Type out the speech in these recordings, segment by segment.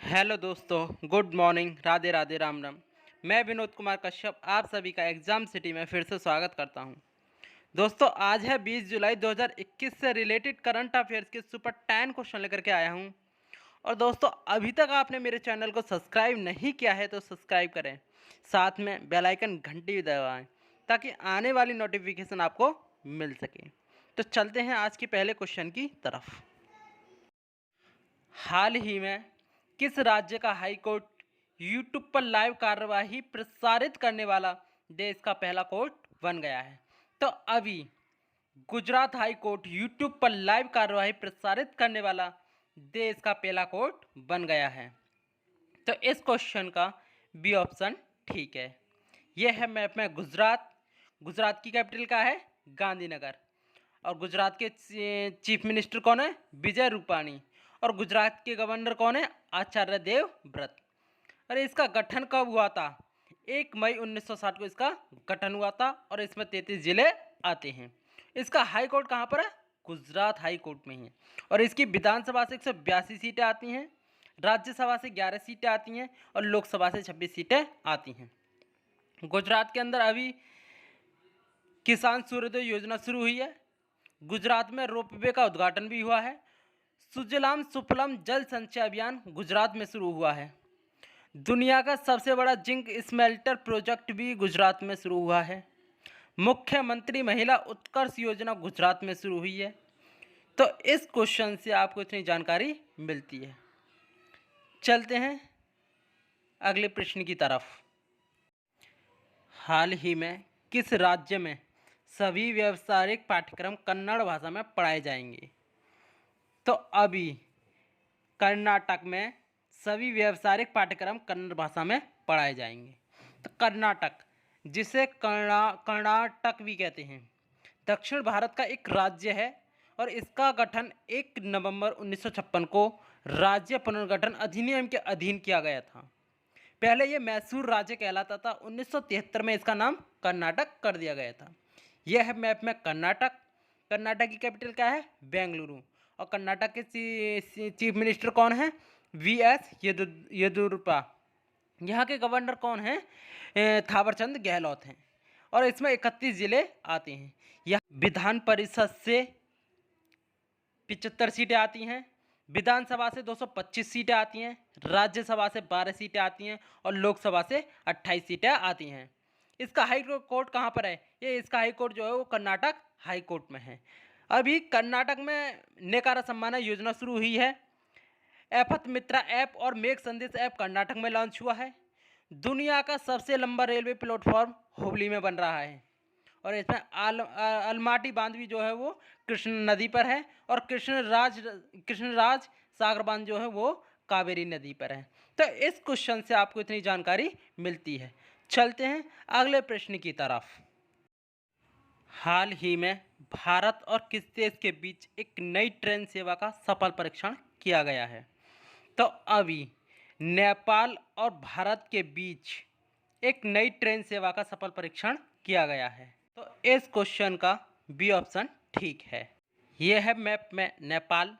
Hello दोस्तों, good morning, Radhe Radhe, Ram Ram. मैं विनोद कुमार कश्यप आप सभी का एग्ज़ाम सिटी में फिर से स्वागत करता हूं। दोस्तों, आज है 20 जुलाई 2021 से रिलेटेड करंट अफेयर्स के सुपर 10 क्वेश्चन लेकर के आया हूं। और दोस्तों, अभी तक आपने मेरे चैनल को सब्सक्राइब नहीं किया है तो सब्सक्राइब करें, साथ में बेल आइकन घंटी भी दबाएं ताकि आने वाली नोटिफिकेशन आपको मिल सके। तो चलते हैं आज के पहले क्वेश्चन की तरफ। हाल ही में किस राज्य का हाई कोर्ट यूट्यूब पर लाइव कार्यवाही प्रसारित करने वाला देश का पहला कोर्ट बन गया है? तो अभी गुजरात हाई कोर्ट यूट्यूब पर लाइव कार्यवाही प्रसारित करने वाला देश का पहला कोर्ट बन गया है। तो इस क्वेश्चन का बी ऑप्शन ठीक है। यह है मैप में गुजरात। गुजरात की कैपिटल क्या है? गांधीनगर। और गुजरात के चीफ मिनिस्टर कौन है? विजय रूपाणी। और गुजरात के गवर्नर कौन है? आचार्य देवव्रत। अरे इसका गठन कब हुआ था? 1 मई 1960 को इसका गठन हुआ था और इसमें 33 जिले आते हैं। इसका हाई कोर्ट कहाँ पर है? गुजरात हाई कोर्ट में ही है। और इसकी विधानसभा से 182 सीटें आती हैं, राज्यसभा से 11 सीटें आती हैं और लोकसभा से 26 सीटें आती हैं। गुजरात के अंदर अभी किसान सूर्योदय योजना शुरू हुई है। गुजरात में रोपवे का उद्घाटन भी हुआ है। सुजलाम सुफलाम जल संचय अभियान गुजरात में शुरू हुआ है। दुनिया का सबसे बड़ा जिंक स्मेल्टर प्रोजेक्ट भी गुजरात में शुरू हुआ है। मुख्यमंत्री महिला उत्कर्ष योजना गुजरात में शुरू हुई है। तो इस क्वेश्चन से आपको इतनी जानकारी मिलती है। चलते हैं अगले प्रश्न की तरफ। हाल ही में किस राज्य में सभी व्यावसायिक पाठ्यक्रम कन्नड़ भाषा में पढ़ाए जाएंगे? तो अभी कर्नाटक में सभी व्यावसायिक पाठ्यक्रम कन्नड़ भाषा में पढ़ाए जाएंगे। तो कर्नाटक, जिसे कर्नाटक भी कहते हैं, दक्षिण भारत का एक राज्य है और इसका गठन 1 नवंबर 1956 को राज्य पुनर्गठन अधिनियम के अधीन किया गया था। पहले ये मैसूर राज्य कहलाता था। 1973 में इसका नाम कर्नाटक कर दिया गया था। यह है मैप में कर्नाटक। कर्नाटक की कैपिटल क्या है? बेंगलुरु। और कर्नाटक के चीफ मिनिस्टर कौन है? वी.एस. येदियुरप्पा। यहाँ के गवर्नर कौन हैं? थावरचंद गहलोत हैं। और इसमें 31 जिले आते हैं। यह विधान परिषद से 75 सीटें आती हैं, विधानसभा से 225 सीटें आती हैं, राज्यसभा से 12 सीटें आती हैं और लोकसभा से 28 सीटें आती हैं। इसका हाई कोर्ट कहाँ पर है? इसका हाई कोर्ट जो है वो कर्नाटक हाई कोर्ट में है। अभी कर्नाटक में नेकारा सम्माना योजना शुरू हुई है। एपथ मित्रा ऐप और मेघ संदेश ऐप कर्नाटक में लॉन्च हुआ है। दुनिया का सबसे लंबा रेलवे प्लेटफॉर्म हुबली में बन रहा है। और इसमें अलमाटी बांध भी जो है वो कृष्ण नदी पर है और कृष्णराज सागर बांध जो है वो कावेरी नदी पर है। तो इस क्वेश्चन से आपको इतनी जानकारी मिलती है। चलते हैं अगले प्रश्न की तरफ। हाल ही में भारत और किस देश के बीच एक नई ट्रेन सेवा का सफल परीक्षण किया गया है? तो अभी नेपाल और भारत के बीच एक नई ट्रेन सेवा का सफल परीक्षण किया गया है। तो इस क्वेश्चन का बी ऑप्शन ठीक है। यह है मैप में नेपाल।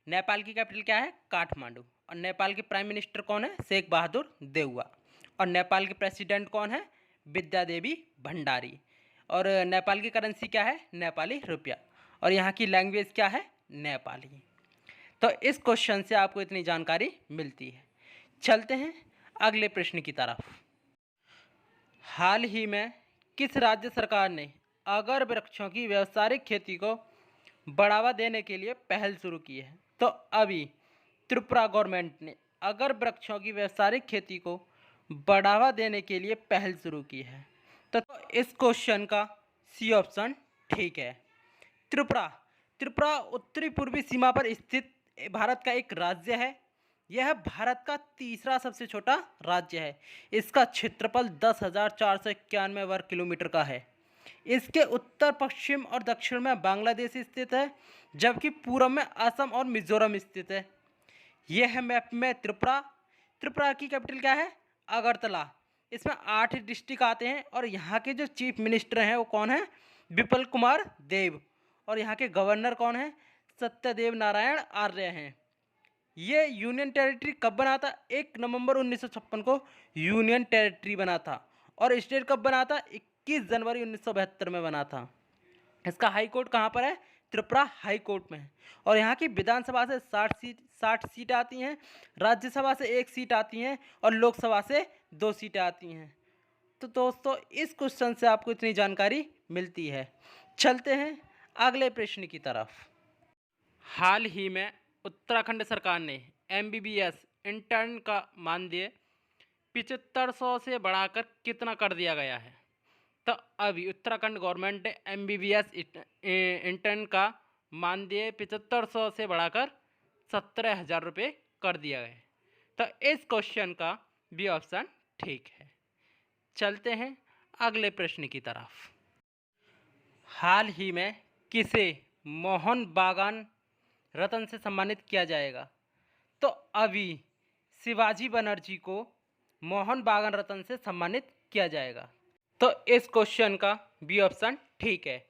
नेपाल की कैपिटल क्या है? काठमांडू। और नेपाल के प्राइम मिनिस्टर कौन है? शेख बहादुर देउवा। और नेपाल के प्रेसिडेंट कौन है? विद्या देवी भंडारी। और नेपाल की करेंसी क्या है? नेपाली रुपया। और यहाँ की लैंग्वेज क्या है? नेपाली। तो इस क्वेश्चन से आपको इतनी जानकारी मिलती है। चलते हैं अगले प्रश्न की तरफ। हाल ही में किस राज्य सरकार ने अगर वृक्षों की व्यावसायिक खेती को बढ़ावा देने के लिए पहल शुरू की है? तो अभी त्रिपुरा गवर्नमेंट ने अगर वृक्षों की व्यावसायिक खेती को बढ़ावा देने के लिए पहल शुरू की है। तो इस क्वेश्चन का सी ऑप्शन ठीक है। त्रिपुरा त्रिपुरा उत्तरी पूर्वी सीमा पर स्थित भारत का एक राज्य है। यह भारत का तीसरा सबसे छोटा राज्य है। इसका क्षेत्रफल 10,491 वर्ग किलोमीटर का है। इसके उत्तर पश्चिम और दक्षिण में बांग्लादेश स्थित है, जबकि पूर्व में असम और मिजोरम स्थित है। यह है मैप में त्रिपुरा। त्रिपुरा की कैपिटल क्या है? अगरतला। इसमें 8 डिस्ट्रिक्ट आते हैं और यहाँ के जो चीफ मिनिस्टर हैं वो कौन है? विपल कुमार देव। और यहाँ के गवर्नर कौन है? सत्यदेव नारायण आर्य हैं। ये यूनियन टेरिटरी कब बना था? 1 नवंबर 1956 को यूनियन टेरिटरी बना था। और स्टेट कब बना था? 21 जनवरी 1972 में बना था। इसका हाई कोर्ट कहाँ पर है? त्रिपुरा हाई कोर्ट में है। और यहाँ की विधानसभा से 60 सीट आती हैं, राज्यसभा से 1 सीट आती हैं और लोकसभा से 2 सीटें आती हैं। तो दोस्तों इस क्वेश्चन से आपको इतनी जानकारी मिलती है। चलते हैं अगले प्रश्न की तरफ। हाल ही में उत्तराखंड सरकार ने MBBS इंटर्न का मानदेय 7500 से बढ़ाकर कितना कर दिया गया है? तो अभी उत्तराखंड गवर्नमेंट ने MBBS इंटर्न का मानदेय 7500 से बढ़ाकर 17,000 रुपये कर दिया है। तो इस क्वेश्चन का बी ऑप्शन ठीक है। चलते हैं अगले प्रश्न की तरफ। हाल ही में किसे मोहन बागान रत्न से सम्मानित किया जाएगा? तो अभी शिवाजी बनर्जी को मोहन बागान रत्न से सम्मानित किया जाएगा। तो इस क्वेश्चन का बी ऑप्शन ठीक है।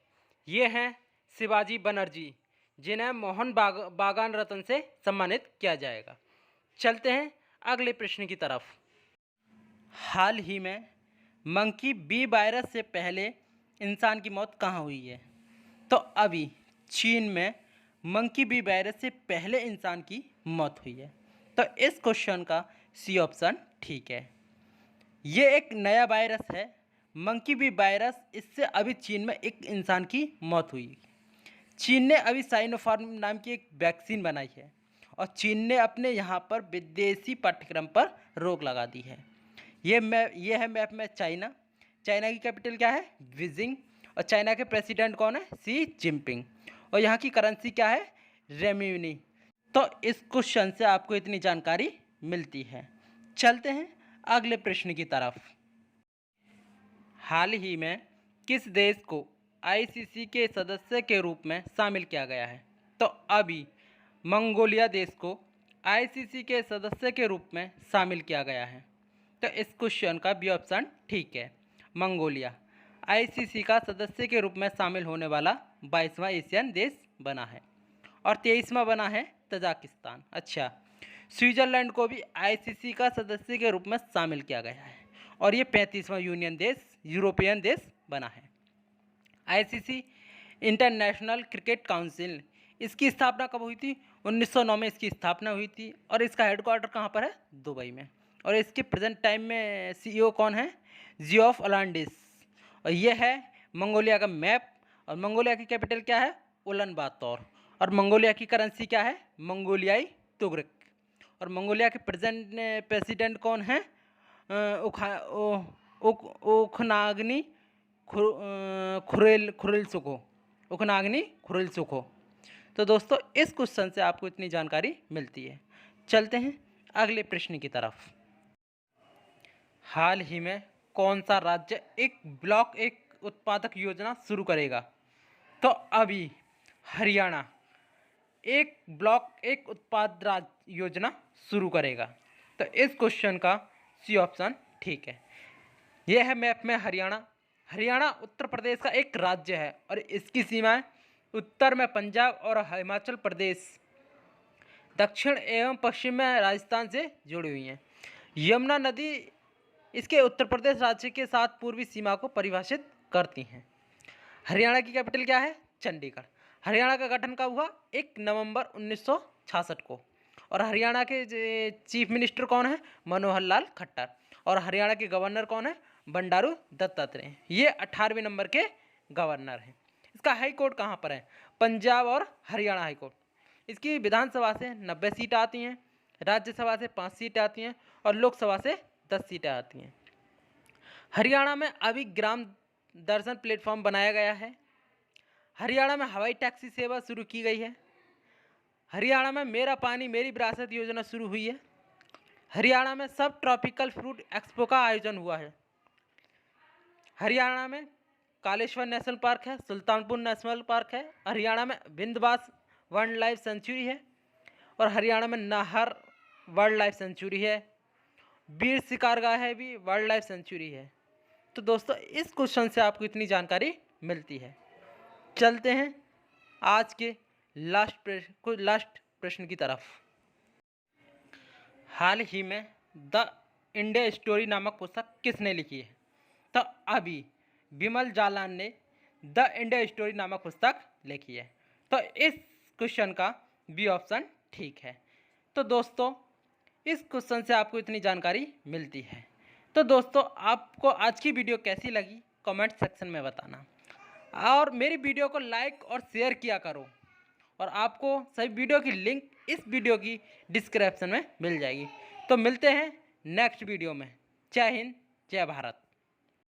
ये हैं शिवाजी बनर्जी, जिन्हें मोहन बागान रत्न से सम्मानित किया जाएगा। चलते हैं अगले प्रश्न की तरफ। हाल ही में मंकी बी वायरस से पहले इंसान की मौत कहाँ हुई है? तो अभी चीन में मंकी बी वायरस से पहले इंसान की मौत हुई है। तो इस क्वेश्चन का सी ऑप्शन ठीक है। ये एक नया वायरस है मंकी बी वायरस। इससे अभी चीन में एक इंसान की मौत हुई। चीन ने अभी साइनोफार्म नाम की एक वैक्सीन बनाई है और चीन ने अपने यहाँ पर विदेशी पाठ्यक्रम पर रोक लगा दी है। ये है मैप में चाइना। चाइना की कैपिटल क्या है? बीजिंग। और चाइना के प्रेसिडेंट कौन है? Xi Jinping. और यहाँ की करेंसी क्या है? रेम्यूनी। तो इस क्वेश्चन से आपको इतनी जानकारी मिलती है। चलते हैं अगले प्रश्न की तरफ। हाल ही में किस देश को ICC के सदस्य के रूप में शामिल किया गया है? तो अभी मंगोलिया देश को ICC के सदस्य के रूप में शामिल किया गया है। तो इस क्वेश्चन का बी ऑप्शन ठीक है। मंगोलिया ICC का सदस्य के रूप में शामिल होने वाला 22वां एशियन देश बना है। और 23वां बना है तजाकिस्तान। अच्छा, स्विट्ज़रलैंड को भी ICC का सदस्य के रूप में शामिल किया गया है और ये 35वां यूरोपियन देश बना है। ICC इंटरनेशनल क्रिकेट काउंसिल, इसकी स्थापना कब हुई थी? 1909 में इसकी स्थापना हुई थी। और इसका हेडक्वार्टर कहाँ पर है? दुबई में। और इसके प्रेजेंट टाइम में CEO कौन है? जियोफ अलांडिस। और ये है मंगोलिया का मैप। और मंगोलिया की कैपिटल क्या है? उलन बातौर। और मंगोलिया की करेंसी क्या है? मंगोलियाई तुगरिक। और मंगोलिया के प्रेजेंट प्रेसिडेंट कौन है? उखनाग्नि खुरेलसुखो। तो दोस्तों इस क्वेश्चन से आपको इतनी जानकारी मिलती है। चलते हैं अगले प्रश्न की तरफ। हाल ही में कौन सा राज्य एक ब्लॉक एक उत्पादक योजना शुरू करेगा? तो अभी हरियाणा एक ब्लॉक एक उत्पाद राज्य योजना शुरू करेगा। तो इस क्वेश्चन का सी ऑप्शन ठीक है। यह है मैप में हरियाणा। हरियाणा उत्तर प्रदेश का एक राज्य है और इसकी सीमाएं उत्तर में पंजाब और हिमाचल प्रदेश, दक्षिण एवं पश्चिम में राजस्थान से जुड़ी हुई हैं। यमुना नदी इसके उत्तर प्रदेश राज्य के साथ पूर्वी सीमा को परिभाषित करती हैं। हरियाणा की कैपिटल क्या है? चंडीगढ़। हरियाणा का गठन कब हुआ? 1 नवंबर 1966 को। और हरियाणा के चीफ मिनिस्टर कौन है? मनोहर लाल खट्टर। और हरियाणा के गवर्नर कौन है? बंडारू दत्तात्रेय। ये 18वें नंबर के गवर्नर हैं। इसका हाई कोर्ट कहाँ पर है? पंजाब और हरियाणा हाई कोर्ट। इसकी विधानसभा से 90 सीट आती हैं, राज्यसभा से 5 सीटें आती हैं और लोकसभा से 10 सीटें आती हैं। हरियाणा में अभी ग्राम दर्शन प्लेटफॉर्म बनाया गया है। हरियाणा में हवाई टैक्सी सेवा शुरू की गई है। हरियाणा में मेरा पानी मेरी विरासत योजना शुरू हुई है। हरियाणा में सब ट्रॉपिकल फ्रूट एक्सपो का आयोजन हुआ है। हरियाणा में कालेश्वर नेशनल पार्क है, सुल्तानपुर नेशनल पार्क है। हरियाणा में विंध्यवास वाइल्ड लाइफ सेंचुरी है और हरियाणा में नाहर वाइल्ड लाइफ सेंचुरी है। वीर शिकारगाह है भी वाइल्ड लाइफ सेंचुरी है। तो दोस्तों इस क्वेश्चन से आपको इतनी जानकारी मिलती है। चलते हैं आज के लास्ट प्रश्न की तरफ। हाल ही में द इंडिया स्टोरी नामक पुस्तक किसने लिखी है? तो अभी विमल जालान ने द इंडिया स्टोरी नामक पुस्तक लिखी है। तो इस क्वेश्चन का बी ऑप्शन ठीक है। तो दोस्तों इस क्वेश्चन से आपको इतनी जानकारी मिलती है। तो दोस्तों आपको आज की वीडियो कैसी लगी कमेंट सेक्शन में बताना, और मेरी वीडियो को लाइक और शेयर किया करो, और आपको सभी वीडियो की लिंक इस वीडियो की डिस्क्रिप्शन में मिल जाएगी। तो मिलते हैं नेक्स्ट वीडियो में। जय हिंद, जय भारत।